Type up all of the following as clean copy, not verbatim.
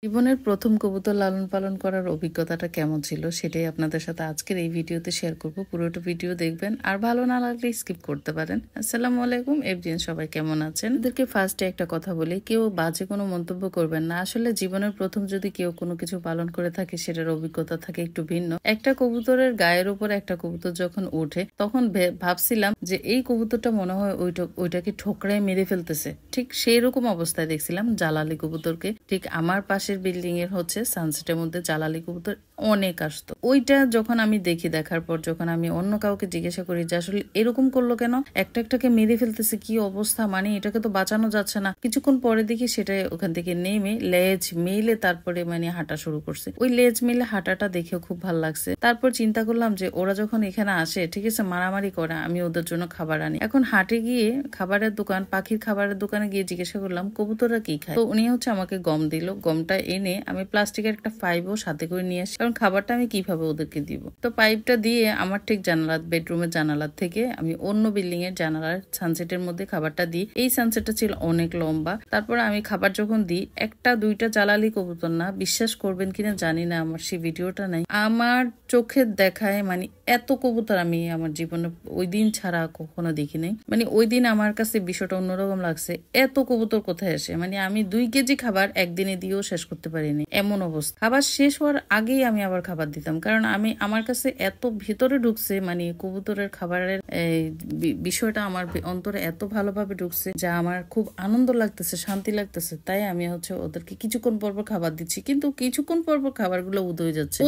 জীবনের প্রথম কবুতর লালন পালন করার অভিজ্ঞতাটা কেমন ছিল সেটাই আপনাদের সাথে আজকের এই ভিডিওতে শেয়ার করব। পুরোটা ভিডিও দেখবেন, আর ভালো না লাগলে স্কিপ করতে পারেন। আসসালামু আলাইকুম এভরিওয়ান, সবাই কেমন আছেন? এদেরকে ফার্স্টে একটা কথা বলি, কেউ বাজে কোনো মন্তব্য করবেন না। আসলে জীবনের প্রথম যদি কেউ কোনো কিছু পালন করে থাকে সেটার অভিজ্ঞতা থাকে একটু ভিন্ন। একটা কবুতরের গায়ের উপর একটা কবুতর যখন ওঠে তখন ভাবছিলাম যে এই কবুতরটা মনে হয় ওইটাকে ঠোকরায় মেরে ফেলতেছে। ঠিক সেই রকম অবস্থায় দেখছিলাম জালালি কবুতরকে। ঠিক আমার পাশের বিল্ডিং এর হচ্ছে সানসেটের মধ্যে জালালি কবুতর অনেক আসতো। ওইটা যখন আমি দেখার পর যখন আমি অন্য কাউকে জিজ্ঞাসা করি যে আসলে এরকম করলো কেন, একটাকে মেরে ফেলতেছে, কি অবস্থা, মানে এটাকে তো বাঁচানো যাচ্ছে না। কিছুক্ষণ পরে দেখি সেটা ওখান থেকে নেমে লেজ মেলে তারপরে মানে হাঁটা শুরু করছে। ওই লেজ মেলে হাঁটাটা দেখেও খুব ভালো লাগছে। তারপর চিন্তা করলাম যে ওরা যখন এখানে আসে, ঠিক আছে, মারামারি করে, আমি ওদের জন্য খাবার আনি। এখন হাটে গিয়ে খাবারের দোকান, পাখির খাবারের দোকানে গিয়ে জিজ্ঞাসা করলাম কবুতররা কি খায়। তো উনি হচ্ছে আমাকে গম দিল। গমটা এনে আমি প্লাস্টিকের একটা পাইপও সাথে করে নিয়ে আসি, কারণ খাবারটা আমি কিভাবে ওদেরকে দিব। তো পাইপটা দিয়ে আমার ঠিক বেডরুমের জানালার থেকে আমি অন্য বিল্ডিং এর জানালার সানসেটের মধ্যে খাবারটা দিই। এই সানসেটটা ছিল অনেক লম্বা। তারপরে আমি খাবার যখন দিই, একটা দুইটা জালালি কবুতর না, বিশ্বাস করবেন কিনা জানি না, আমার সেই ভিডিওটা নাই, আমার চোখের দেখায় মানে এত কবুতর আমি আমার জীবনে ওই দিন ছাড়া কখনো দেখি নাই। মানে ওই দিন আমার কাছে বিষয়টা অন্যরকম লাগছে। এত কবুতর কোথায় আসে, মানে আমি 2 কেজি খাবার একদিনে দিয়েও শেষ করতে পারিনি, এমন অবস্থা। খাবার শেষ হওয়ার আগেই আমি আবার খাবার দিতাম, কারণ আমার কাছে এত ভেতরে ঢুকছে, মানে কবুতরের খাবারের বিষয়টা আমার অন্তরে এত ভালোভাবে ঢুকছে যা আমার খুব আনন্দ লাগতেছে, শান্তি লাগতেছে। তাই আমি হচ্ছে ওদেরকে কিছুক্ষণ পর খাবার দিচ্ছি, কিন্তু কিছুক্ষণ পর খাবারগুলো উদয় যাচ্ছে।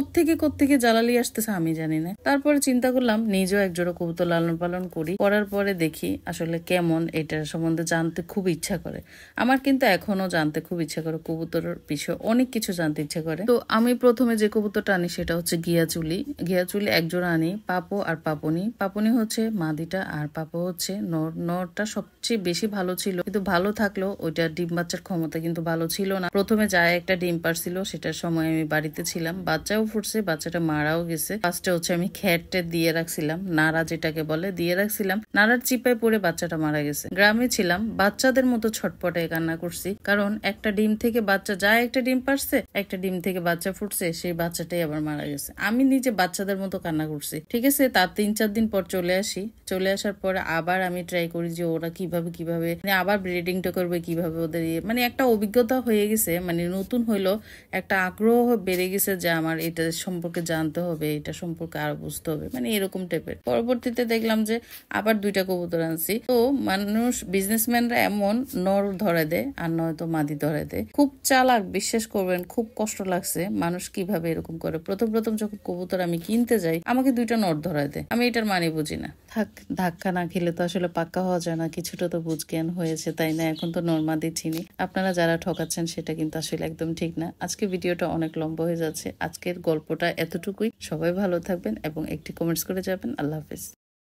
কোত্থেকে জ্বালালি আসতেছে আমি জানি না। তারপরে চিন্তা করলাম নিজেও একজোড়া কবুতর লালন পালন করি। করার পরে দেখি আসলে কেমন, এটার সম্বন্ধে জানতে খুব ইচ্ছা করে। আমার কিন্তু এখনো জানতে খুব ইচ্ছা করে, কবুতরের বিষয়ে অনেক কিছু জানতে ইচ্ছা করে। তো আমি প্রথমে যে কবুতরটা আনি সেটা হচ্ছে ঘিয়াচুলি। একজোড়া আনি, পাপো আর পাপনি। পাপনি হচ্ছে মাদিটা আর পাপো হচ্ছে নর। নরটা সবচেয়ে বেশি ভালো ছিল, কিন্তু ভালো থাকলেও ওইটা ডিম বাচ্চার ক্ষমতা কিন্তু ভালো ছিল না। প্রথমে যায় একটা ডিম পারছিল, সেটার সময় আমি বাড়িতে ছিলাম, বাচ্চাও ফুটছে, বাচ্চাটা মারাও গেছে। ফার্স্টে হচ্ছে আমি খ্যাটটে দিয়ে রাখছিলাম, নাড়া যেটাকে বলে দিয়ে রাখছিলাম, নাড়ার চিপায় পড়ে বাচ্চাটা মারা গেছে। গ্রামে ছিলাম, বাচ্চাদের মতো ছটপটে কান্না করছি, কারণ একটা ডিম থেকে বাচ্চা যায়, একটা ডিম পারছে, একটা ডিম থেকে বাচ্চা ফুটছে, সেই বাচ্চাটাই আবার মারা গেছে। আমি নিজে বাচ্চাদের মতো কান্না করছি। ঠিক আছে, তার 3-4 দিন পর চলে আসি। চলে আসার পরে আবার আমি ট্রাই করি যে ওরা কিভাবে মানে আবার ব্রিডিংটা করবে কিভাবে, ওদের মানে একটা অভিজ্ঞতা হয়ে গেছে, মানে নতুন হইলো, একটা আগ্রহ বেড়ে গেছে যে আমার এটা সম্পর্কে জানতে হবে, এটা সম্পর্কে আরো বুঝতে হবে, মানে এরকম টাইপের। পরবর্তীতে দেখলাম যে আবার 2টা কবুতর আনছি। তো মানুষ, বিজনেসম্যানরা এমন নর ধরে দেয় আর নয়তো মাদি ধরে দেয়, খুব চালাক, বিশ্বাস করবেন। খুব কষ্ট লাগছে মানুষ কিভাবে এরকম করে। প্রথম যখন কবুতর আমি কিনতে যাই, আমাকে 2টা নর ধরায় দেয়। আমি এটার মানে বুঝি না। ধাক্কা না খেলে তো আসলে পাক্কা হওয়া যায় না, কিছুটা তো বুঝ জ্ঞান হয়েছে, তাই না? এখন তো নর্মাদি চিনি। আপনারা যারা ঠকাচ্ছেন সেটা কিন্তু আসলে একদম ঠিক না। আজকে ভিডিওটা অনেক লম্বা হয়ে যাচ্ছে, আজকের গল্পটা এতটুকুই। সবাই ভালো থাকবেন এবং একটি কমেন্টস করে যাবেন। আল্লাহ হাফেজ।